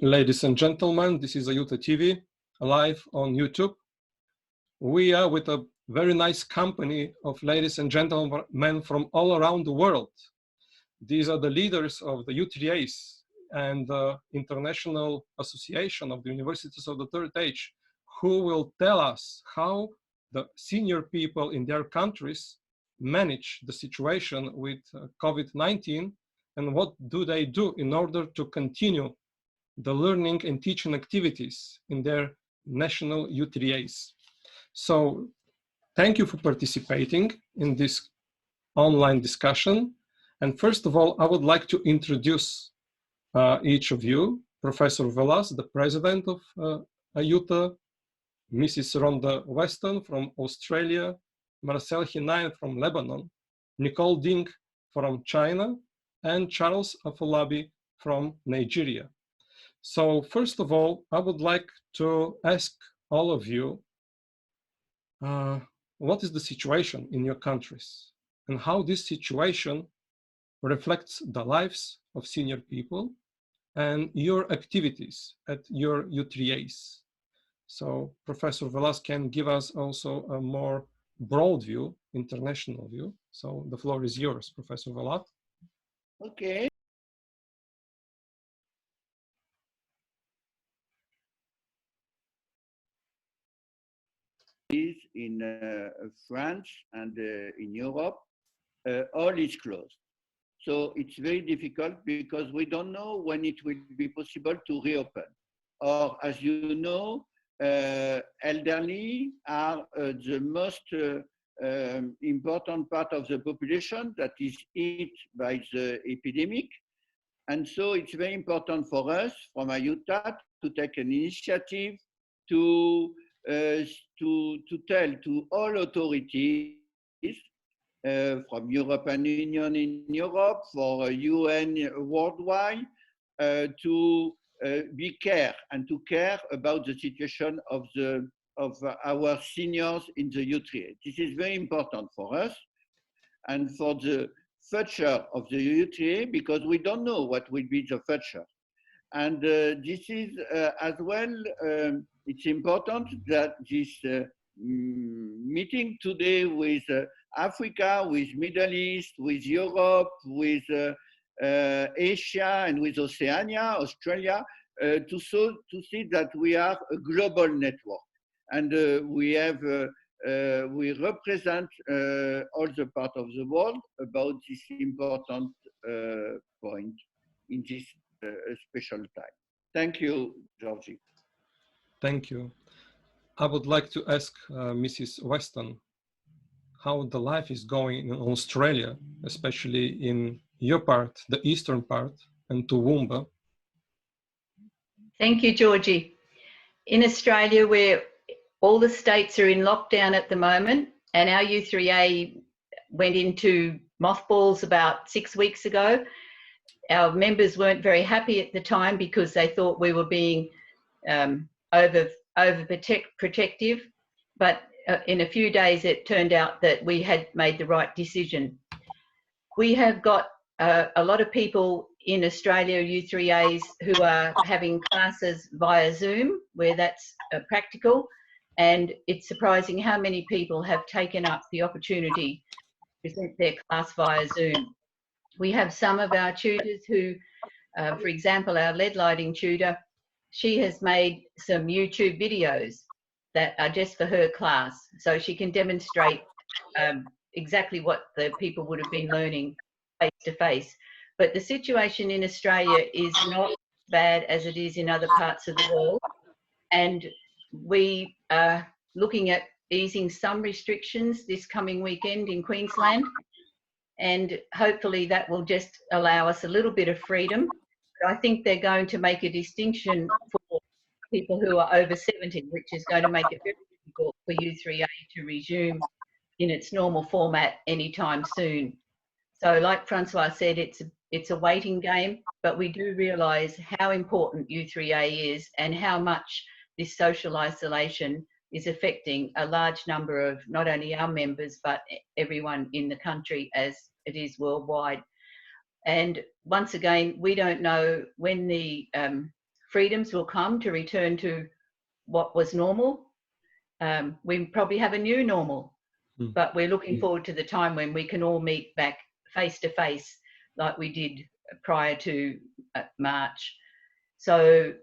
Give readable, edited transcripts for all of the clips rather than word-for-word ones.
Ladies and gentlemen, this is AIUTA TV, live on YouTube. We are with a very nice company of ladies and gentlemen from all around the world. These are the leaders of the U3As and the International Association of the Universities of the Third Age, who will tell us how the senior people in their countries manage the situation with COVID-19 and what do they do in order to continue the learning and teaching activities in their national U3As. So thank you for participating in this online discussion. And first of all, I would like to introduce each of you. Professor Vellas, the president of AIUTA, Mrs. Rhonda Weston from Australia, Marcel Hinain from Lebanon, Nicole Ding from China, and Charles Afolabi from Nigeria. So first of all, I would like to ask all of you, what is the situation in your countries and how this situation reflects the lives of senior people and your activities at your U3As. So Professor Vellas can give us also a more broad view, international view. So the floor is yours, Professor Vellas. Okay. In France and in Europe, all is closed. So it's very difficult because we don't know when it will be possible to reopen. Or as you know, elderly are the most important part of the population that is hit by the epidemic. And so it's very important for us from AIUTA to take an initiative to tell to all authorities from European Union in Europe, for UN worldwide, to be care and to care about the situation of our seniors in the U3A. This is very important for us and for the future of the U3A because we don't know what will be the future. And this is as well, it's important that this meeting today with Africa, with Middle East, with Europe, with Asia and with Oceania, Australia, to see that we are a global network. And we represent all the part of the world about this important point in this special time. Thank you, Georgi. Thank you. I would like to ask Mrs. Weston how the life is going in Australia, especially in your part, the eastern part, and Toowoomba. Thank you, Georgie. In Australia, where all the states are in lockdown at the moment, and our U3A went into mothballs about 6 weeks ago, our members weren't very happy at the time because they thought we were being overprotective, but in a few days it turned out that we had made the right decision. We have got a lot of people in Australia, U3As, who are having classes via Zoom, where that's practical, and it's surprising how many people have taken up the opportunity to present their class via Zoom. We have some of our tutors who, for example, our lead lighting tutor, she has made some YouTube videos that are just for her class, so she can demonstrate exactly what the people would have been learning face to face. But the situation in Australia is not as bad as it is in other parts of the world, and we are looking at easing some restrictions this coming weekend in Queensland, and hopefully that will just allow us a little bit of freedom. But I think they're going to make a distinction for people who are over 70, which is going to make it very difficult for U3A to resume in its normal format anytime soon. So like Francois said, it's a waiting game, but we do realise how important U3A is and how much this social isolation is affecting a large number of not only our members, but everyone in the country as it is worldwide. And once again, we don't know when the freedoms will come to return to what was normal. We probably have a new normal, but we're looking forward to the time when we can all meet back face to face like we did prior to March. So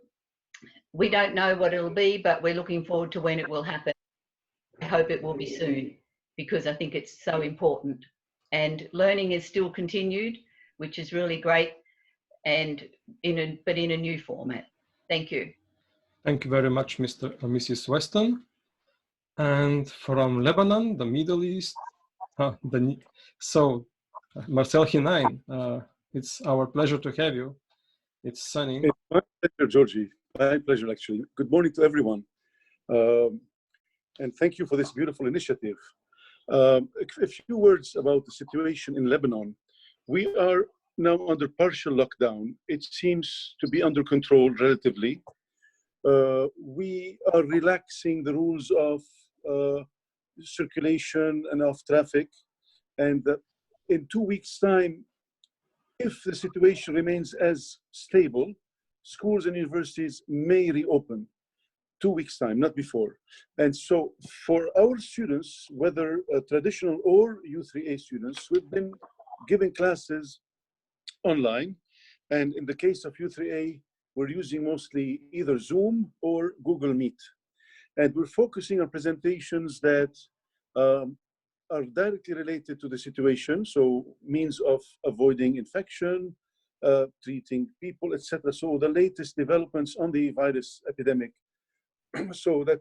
we don't know what it'll be, but we're looking forward to when it will happen. I hope it will be soon, because I think it's so important. And learning is still continued, which is really great, and but in a new format. Thank you. Thank you very much, Mrs. Weston. And from Lebanon, the Middle East, Marcel, Hinain, it's our pleasure to have you. It's sunny. It's my pleasure, Georgi. My pleasure, actually. Good morning to everyone. And thank you for this beautiful initiative. A few words about the situation in Lebanon. We are now under partial lockdown. It seems to be under control relatively. We are relaxing the rules of circulation and of traffic. And in 2 weeks' time, if the situation remains as stable, schools and universities may reopen. 2 weeks' time, not before. And so for our students, whether traditional or U3A students, we've been giving classes online. And in the case of U3A, we're using mostly either Zoom or Google Meet. And we're focusing on presentations that are directly related to the situation. So means of avoiding infection, treating people, etc. So the latest developments on the virus epidemic, so that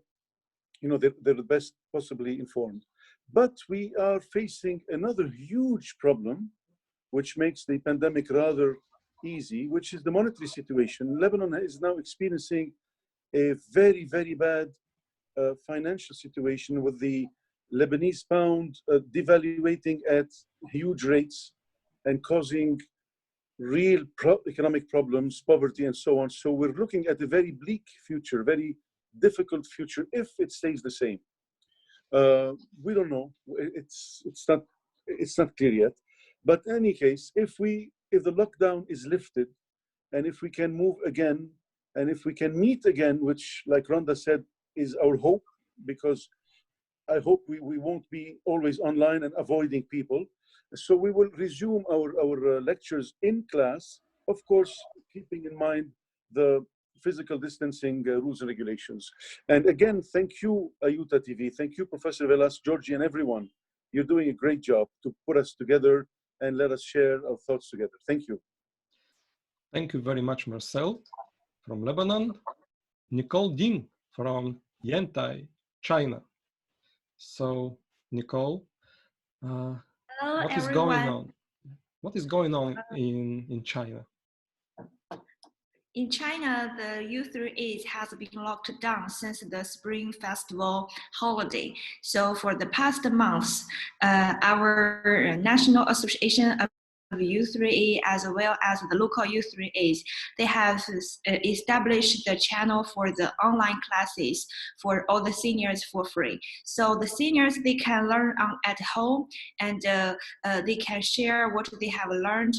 they're the best possibly informed. But we are facing another huge problem, which makes the pandemic rather easy, which is the monetary situation. Lebanon is now experiencing a very, very bad financial situation, with the Lebanese pound devaluating at huge rates and causing real economic problems, poverty, and so on. So we're looking at a very bleak future, very difficult future if it stays the same. We don't know. It's not clear yet. But in any case, if the lockdown is lifted, and if we can move again, and if we can meet again, which, like Rhonda said, is our hope, because I hope we won't be always online and avoiding people. So we will resume our lectures in class, of course, keeping in mind the physical distancing rules and regulations. And again, thank you, AIUTA TV. Thank you, Professor Vellas, Georgi, and everyone. You're doing a great job to put us together and let us share our thoughts together. Thank you. Thank you very much, Marcel, from Lebanon. Nicole Ding from Yantai, China. So, Nicole, Hello, what is everyone. going on? What is going on in China? In China, the U3As has been locked down since the Spring Festival holiday. So for the past months, our National Association of U3A, as well as the local U3As, they have established the channel for the online classes for all the seniors for free. So the seniors, they can learn at home, and they can share what they have learned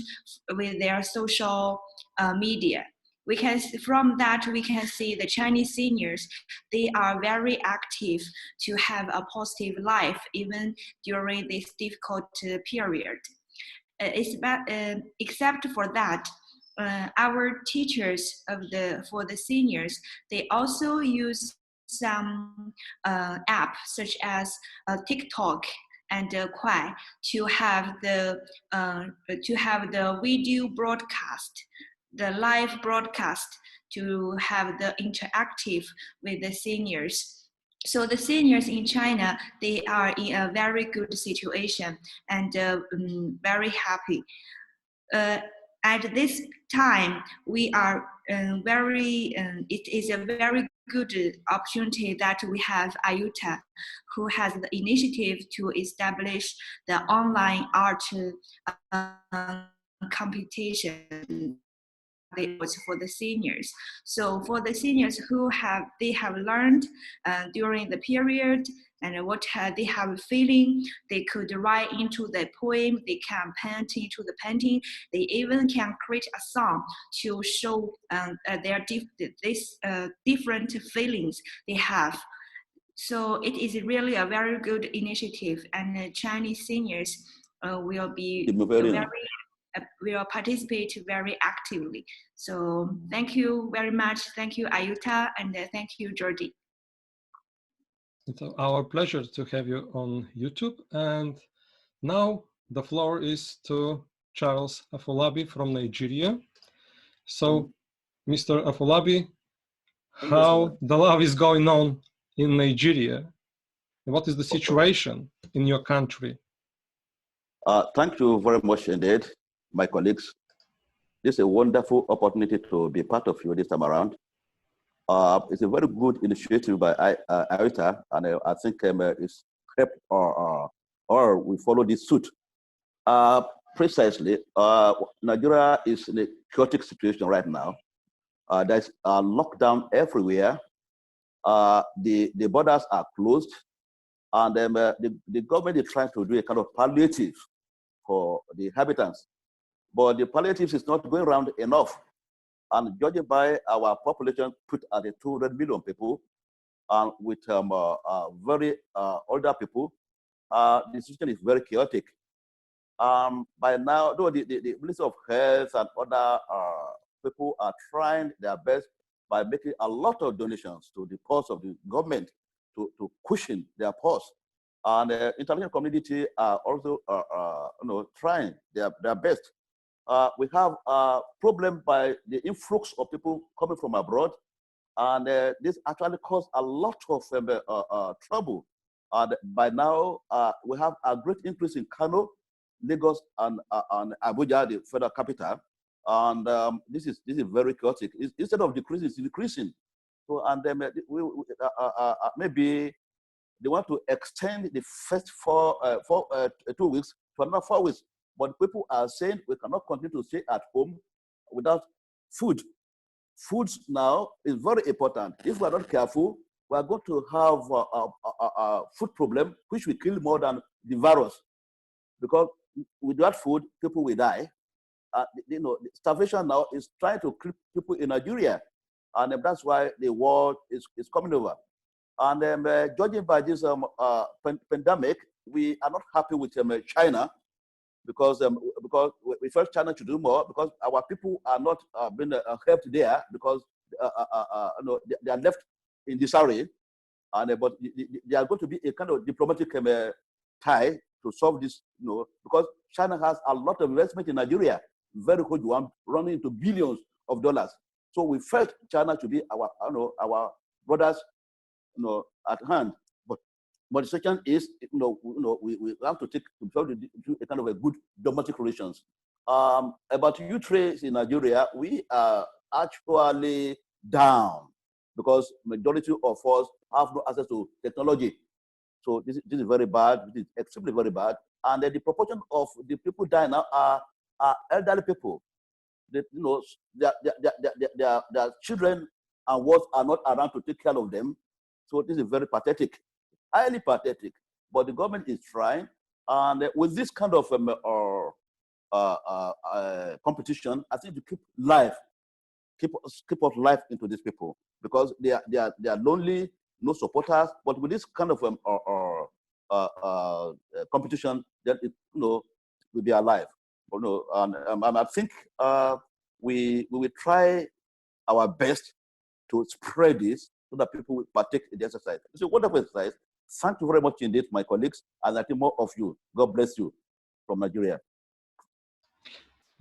with their social media. From that, we can see the Chinese seniors, they are very active to have a positive life, even during this difficult period. Except for that, our teachers for the seniors, they also use some app such as TikTok and Kwai to have the video broadcast, the live broadcast, to have the interactive with the seniors. So the seniors in China, they are in a very good situation and very happy. At this time, we are it is a very good opportunity that we have AIUTA, who has the initiative to establish the online art competition was for the seniors. So for the seniors who have learned during the period and what they have a feeling, they could write into the poem, they can paint into the painting, they even can create a song to show their different feelings they have. So it is really a very good initiative, and Chinese seniors will participate very actively. So thank you very much. Thank you, AIUTA, and thank you, Georgi. It's our pleasure to have you on YouTube. And now the floor is to Charles Afolabi from Nigeria. So, Mr. Afolabi, how the love is going on in Nigeria? What is the situation in your country? Thank you very much indeed, my colleagues. This is a wonderful opportunity to be part of you this time around. It's a very good initiative by AIUTA, and I think it's helped or we follow this suit. Precisely, Nigeria is in a chaotic situation right now. There's a lockdown everywhere. The borders are closed, and the government is trying to do a kind of palliative for the inhabitants. But the palliatives is not going around enough. And judging by our population put at 200 million people, and with very older people, the situation is very chaotic. By now, though the Ministry of Health and other people are trying their best by making a lot of donations to the purse of the government to cushion their purse. And the international community are also trying their best. We have a problem by the influx of people coming from abroad, and this actually caused a lot of trouble. By now, we have a great increase in Kano, Lagos, and Abuja, the federal capital, and this is very chaotic. Instead of decreasing, it's decreasing. So, and maybe they want to extend the first 2 weeks to another 4 weeks. But people are saying we cannot continue to stay at home without food. Food now is very important. If we are not careful, we are going to have a food problem, which will kill more than the virus. Because without food, people will die. Starvation now is trying to kill people in Nigeria. And that's why the world is coming over. And judging by this pandemic, we are not happy with China. Because we felt China should do more, because our people are not being helped there, because they are left in disarray, and but there are going to be a kind of diplomatic tie to solve this, because China has a lot of investment in Nigeria, very good one, running into billions of dollars. So we felt China to be our brothers, at hand. But the second is, we have to take a kind of a good domestic relations. About U3As in Nigeria, we are actually down because majority of us have no access to technology. So this is very bad. This is extremely very bad. And the proportion of the people dying now are elderly people. Their children and wives are not around to take care of them. So this is very pathetic. Highly pathetic, but the government is trying, and with this kind of competition, I think to keep us life into these people, because they are lonely, no supporters. But with this kind of competition, then it will be alive. And I think we will try our best to spread this so that people will partake in the exercise. It's a wonderful exercise. Thank you very much indeed, my colleagues, and I think more of you. God bless you from Nigeria.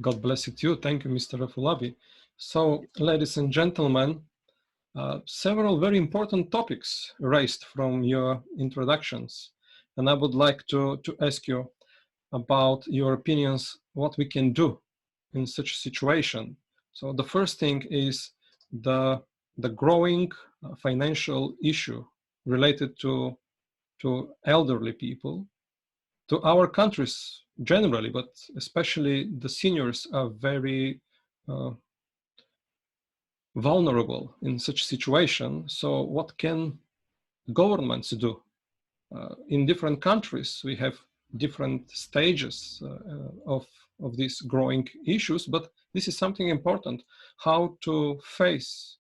God bless you too. Thank you, Mr. Afolabi. So, ladies and gentlemen, several very important topics raised from your introductions. And I would like to ask you about your opinions, what we can do in such a situation. So the first thing is the growing financial issue related to elderly people, to our countries generally, but especially the seniors are very vulnerable in such situation. So what can governments do? In different countries, we have different stages of these growing issues, but this is something important, how to face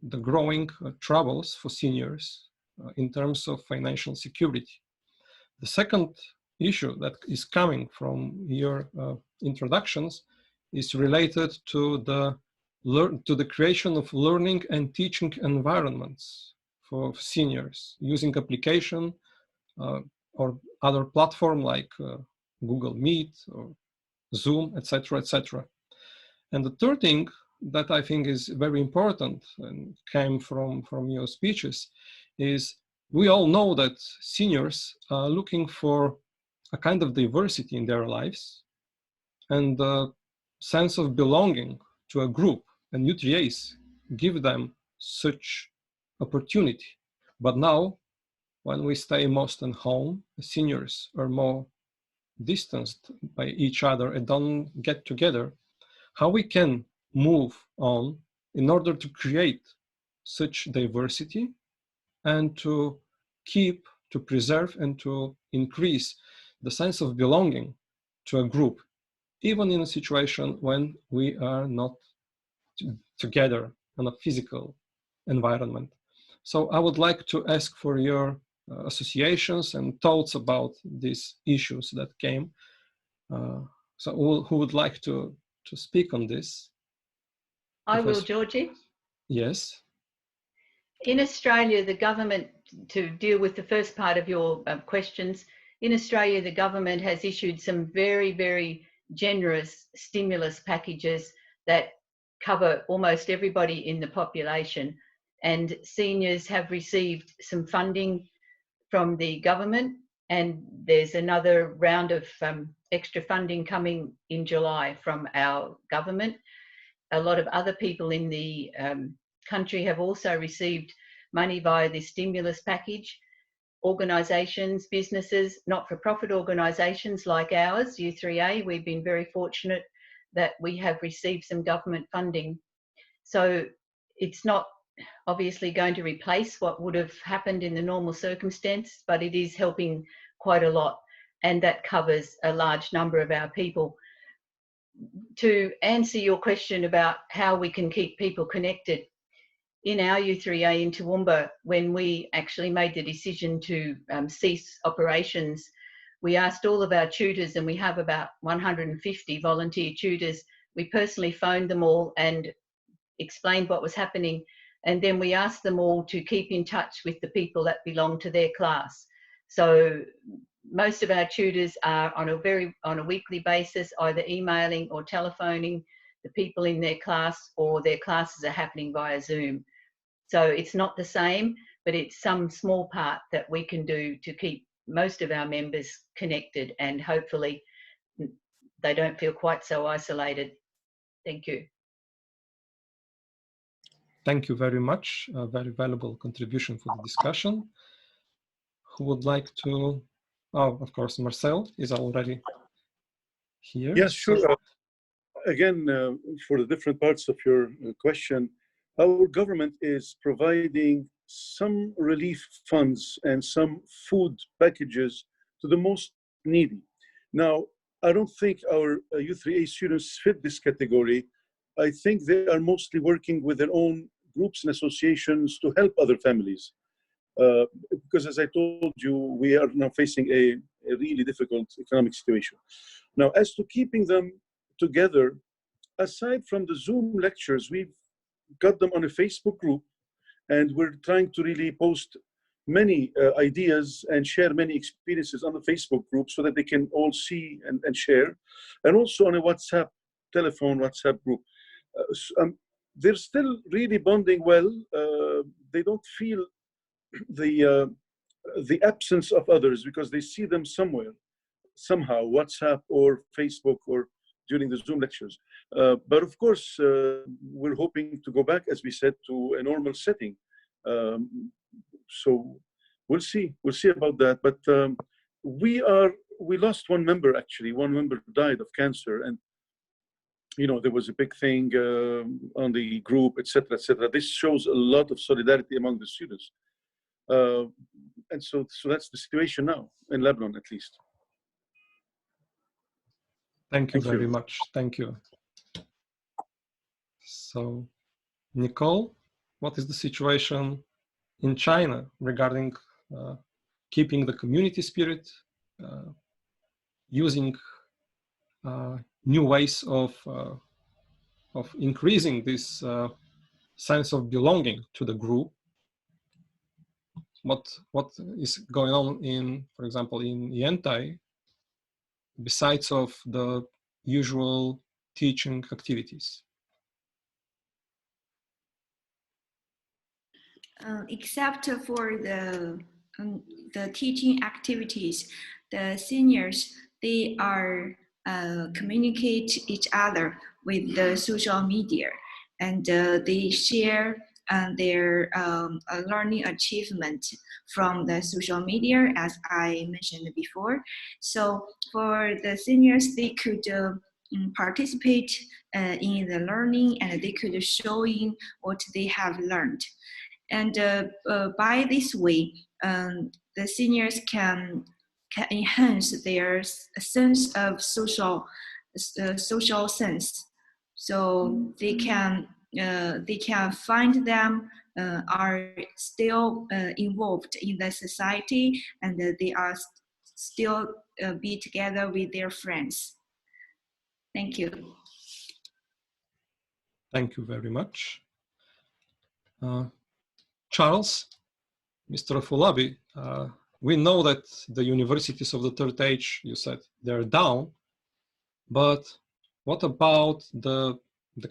the growing troubles for seniors in terms of financial security. The second issue that is coming from your introductions is related to the creation of learning and teaching environments for seniors using application or other platform like Google Meet or Zoom, etc., etc. And the third thing that I think is very important and came from your speeches is we all know that seniors are looking for a kind of diversity in their lives and a sense of belonging to a group, and U3As give them such opportunity. But now, when we stay most at home, seniors are more distanced by each other and don't get together, how we can move on in order to create such diversity and to keep, to preserve, and to increase the sense of belonging to a group, even in a situation when we are not together in a physical environment. So I would like to ask for your associations and thoughts about these issues that came. So who would like to speak on this? I will, Georgie. Yes. In Australia, the government, to deal with the first part of your questions, in Australia, the government has issued some very, very generous stimulus packages that cover almost everybody in the population. And seniors have received some funding from the government, and there's another round of extra funding coming in July from our government. A lot of other people in the country have also received money via this stimulus package. Organisations, businesses, not-for-profit organisations like ours, U3A, we've been very fortunate that we have received some government funding. So it's not obviously going to replace what would have happened in the normal circumstance, but it is helping quite a lot, and that covers a large number of our people. To answer your question about how we can keep people connected, in our U3A in Toowoomba, when we actually made the decision to cease operations, we asked all of our tutors, and we have about 150 volunteer tutors. We personally phoned them all and explained what was happening, and then we asked them all to keep in touch with the people that belong to their class. So most of our tutors are on a weekly basis, either emailing or telephoning the people in their class, or their classes are happening via Zoom. So it's not the same, but it's some small part that we can do to keep most of our members connected, and hopefully they don't feel quite so isolated. Thank you. Thank you very much. A very valuable contribution for the discussion. Who would like to? Oh, of course, Marcel is already here. Yes, sure. Again, for the different parts of your question, our government is providing some relief funds and some food packages to the most needy. Now, I don't think our U3A students fit this category. I think they are mostly working with their own groups and associations to help other families. Because as I told you, we are now facing a really difficult economic situation. Now, as to keeping them together, aside from the Zoom lectures, we've got them on a Facebook group, and we're trying to really post many ideas and share many experiences on the Facebook group so that they can all see and share, and also on a WhatsApp group. They're still really bonding well. They don't feel the absence of others because they see them somewhere, somehow, WhatsApp or Facebook or during the Zoom lectures. But of course, we're hoping to go back, as we said, to a normal setting. So we'll see about that. But we lost one member, actually. One member died of cancer, and you know, there was a big thing on the group, etc., etc. This shows a lot of solidarity among the students. And so that's the situation now in Lebanon, at least. Thank you very much. Thank you. So, Nicole, what is the situation in China regarding keeping the community spirit, using new ways of increasing this sense of belonging to the group? What is going on in, for example, in Yantai, besides of the usual teaching activities? Except for the teaching activities, the seniors, they are communicate each other with the social media, and they share their learning achievement from the social media, as I mentioned before. So for the seniors, they could participate in the learning, and they could show in what they have learned. And by this way, the seniors can enhance their sense of social sense. So they can find them are still involved in the society, and they are still be together with their friends. Thank you. Thank you very much. Charles, Mr. Afolabi, we know that the universities of the third age, you said, they're down, but what about the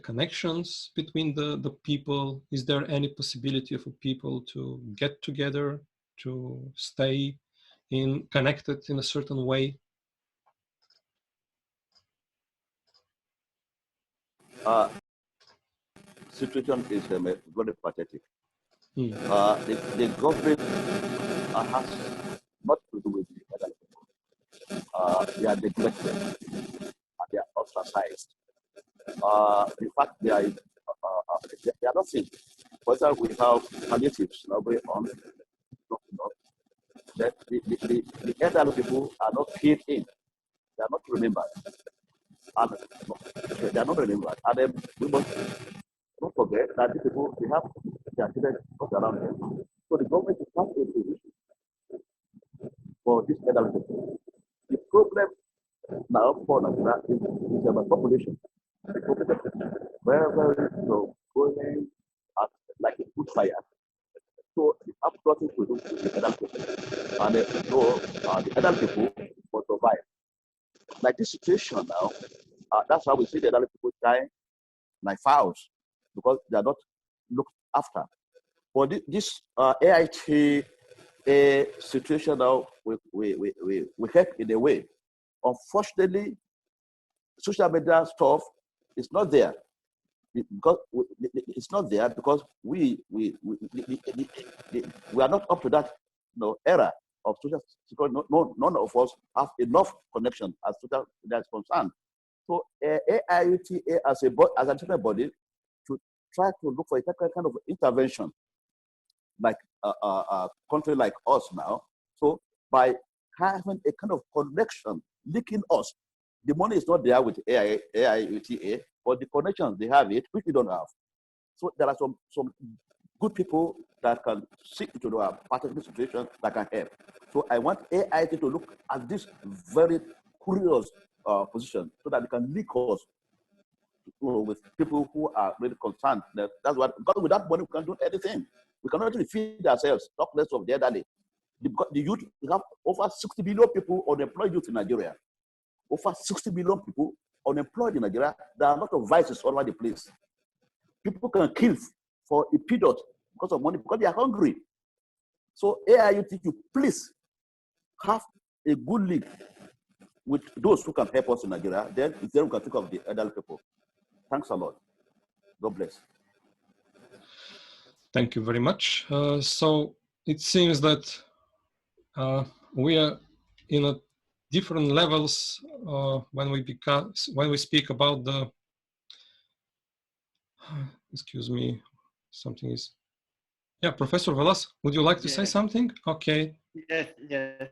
connections between the people? Is there any possibility for people to get together, to stay connected in a certain way? Situation is very pathetic. The government has not to do with the other people. They are neglected and they are ostracized. In fact, they are nothing. For example, we have palliatives going on. That the elderly people are not paid in. They are not remembered. And they are not remembered. And then we must don't forget that these people, they have their children around them. So the government is not a solution for this elderly people. The problem now for Nigeria is about population. The population very going at like a food fire. So it has nothing to do with the elderly people. And the elderly people will survive. Like this situation now, that's how we see the elderly people dying like fowls, because they are not looked after. For this AITA situation now, we help in a way. Unfortunately, social media stuff is not there. Because it's not there because we are not up to that era of social security. None of us have enough connection as social media is concerned. So AIUTA as a different body to try to look for a kind of intervention, like a country like us now. So by having a kind of connection linking us, the money is not there with AIUTA, but the connections they have it, which we don't have. So there are some good people that can see into our particular situation that can help. So I want AIUTA to look at this very curious position so that they can link us with people who are really concerned. That's what, because without money, we can't do anything. We cannot really feed ourselves, talk less of the elderly. The youth, we have over 60 million people unemployed youth in Nigeria. Over 60 million people unemployed in Nigeria. There are a lot of vices all over the place. People can kill for a period because of money, because they are hungry. So AIUTA, please have a good link with those who can help us in Nigeria. Then we can think of the elderly people. Thanks a lot. God bless. Thank you very much. So it seems that we are in different levels when we speak about the Excuse me, something is, yeah, Professor Vellas, would you like to say something? Okay. Yes, yes.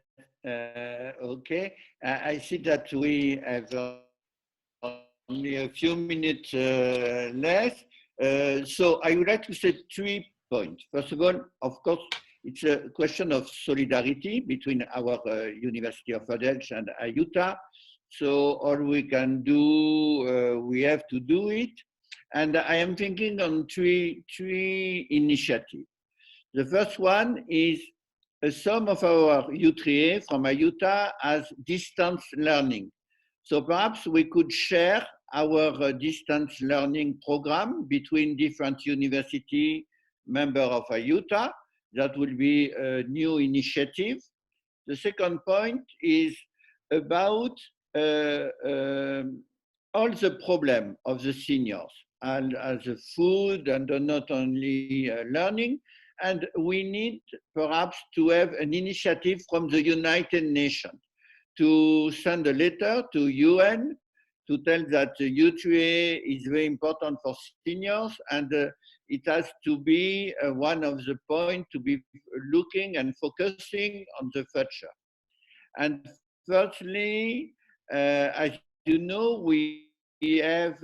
Okay. I see that we have only a few minutes left. So I would like to say 3 points. First of all, of course, it's a question of solidarity between our University of Edinburgh and AIUTA. So all we can do, we have to do it. And I am thinking on three initiatives. The first one is some of our U3A from AIUTA as distance learning. So perhaps we could share our distance learning program between different university members of AIUTA. That will be a new initiative. The second point is about all the problem of the seniors and the food and not only learning. And we need perhaps to have an initiative from the United Nations to send a letter to UN to tell that U3A is very important for seniors, and it has to be one of the points to be looking and focusing on the future. And thirdly, as you know, we have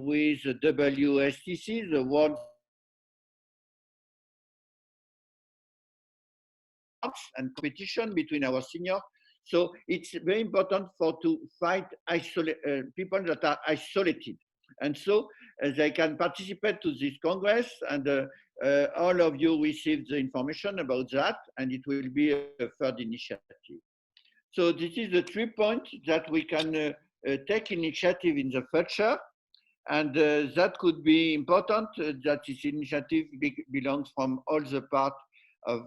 with the WSTS, the World and competition between our seniors. So it's very important to fight people that are isolated. And so they can participate to this Congress, and all of you receive the information about that, and it will be a third initiative. So this is the 3 points that we can take initiative in the future, and that could be important, that this initiative belongs from all the part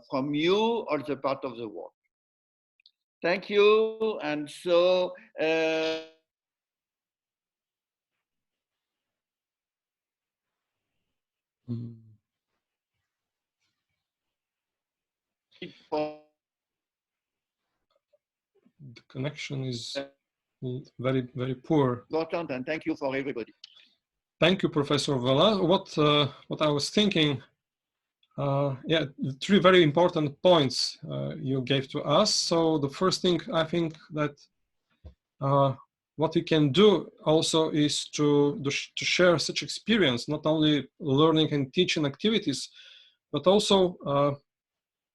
from you, all the part of the world. Thank you. And so the connection is very, very poor. Important, and thank you for everybody. Thank you, Professor Vellas. What I was thinking, yeah, 3 very important points you gave to us. So the first thing I think that what we can do also is to share such experience, not only learning and teaching activities, but also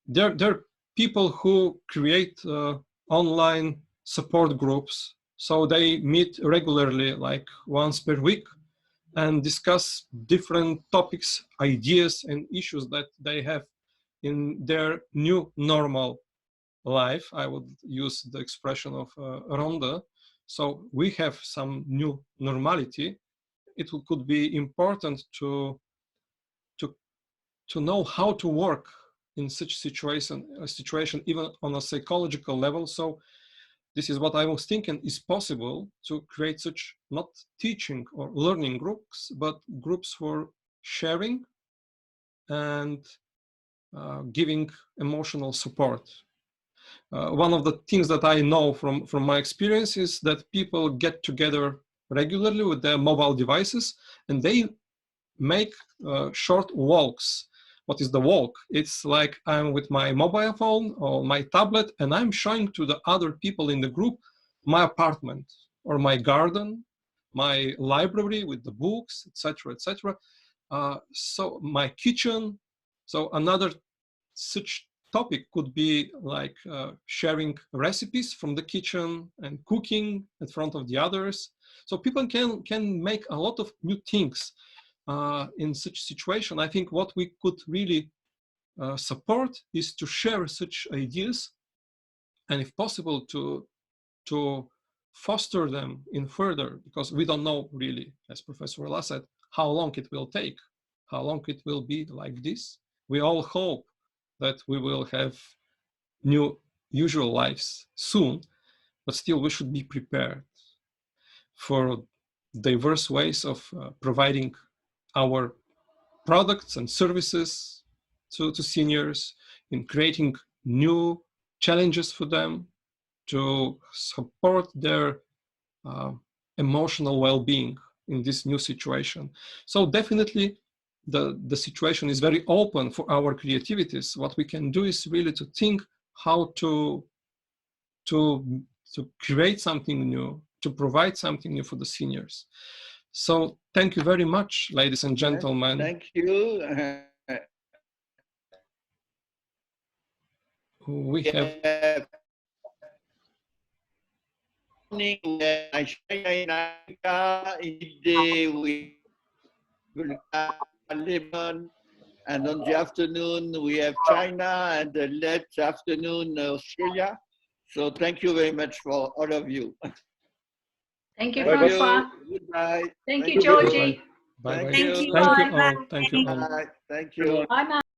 there are people who create online support groups. So they meet regularly, like once per week, and discuss different topics, ideas, and issues that they have in their new normal life. I would use the expression of Rhonda. So we have some new normality. It could be important to know how to work in such situation, even on a psychological level. So this is what I was thinking is possible, to create such not teaching or learning groups, but groups for sharing and giving emotional support. One of the things that I know from my experience is that people get together regularly with their mobile devices, and they make short walks. What is the walk? It's like I'm with my mobile phone or my tablet, and I'm showing to the other people in the group my apartment or my garden, my library with the books, etc., etc. So my kitchen. So another such topic could be like sharing recipes from the kitchen and cooking in front of the others. So people can make a lot of new things in such situation. I think what we could really support is to share such ideas, and if possible to foster them in further, because we don't know really, as Professor Vellas said, how long it will take, how long it will be like this. We all hope that we will have new usual lives soon, but still we should be prepared for diverse ways of providing our products and services to seniors, in creating new challenges for them, to support their emotional well-being. in this new situation. So definitely the situation is very open for our creativities. What we can do is really to think how to create something new, to provide something new for the seniors. So thank you very much, ladies and gentlemen. Thank you. We have Lebanon, and on the afternoon we have China, and the late afternoon Australia. So thank you very much for all of you. Thank you, Bye-bye. Francois. Goodbye. Thank you, Georgi. Bye bye. Thank you. Thank you all. Thank you all. Bye. Thank you. Bye, Mark.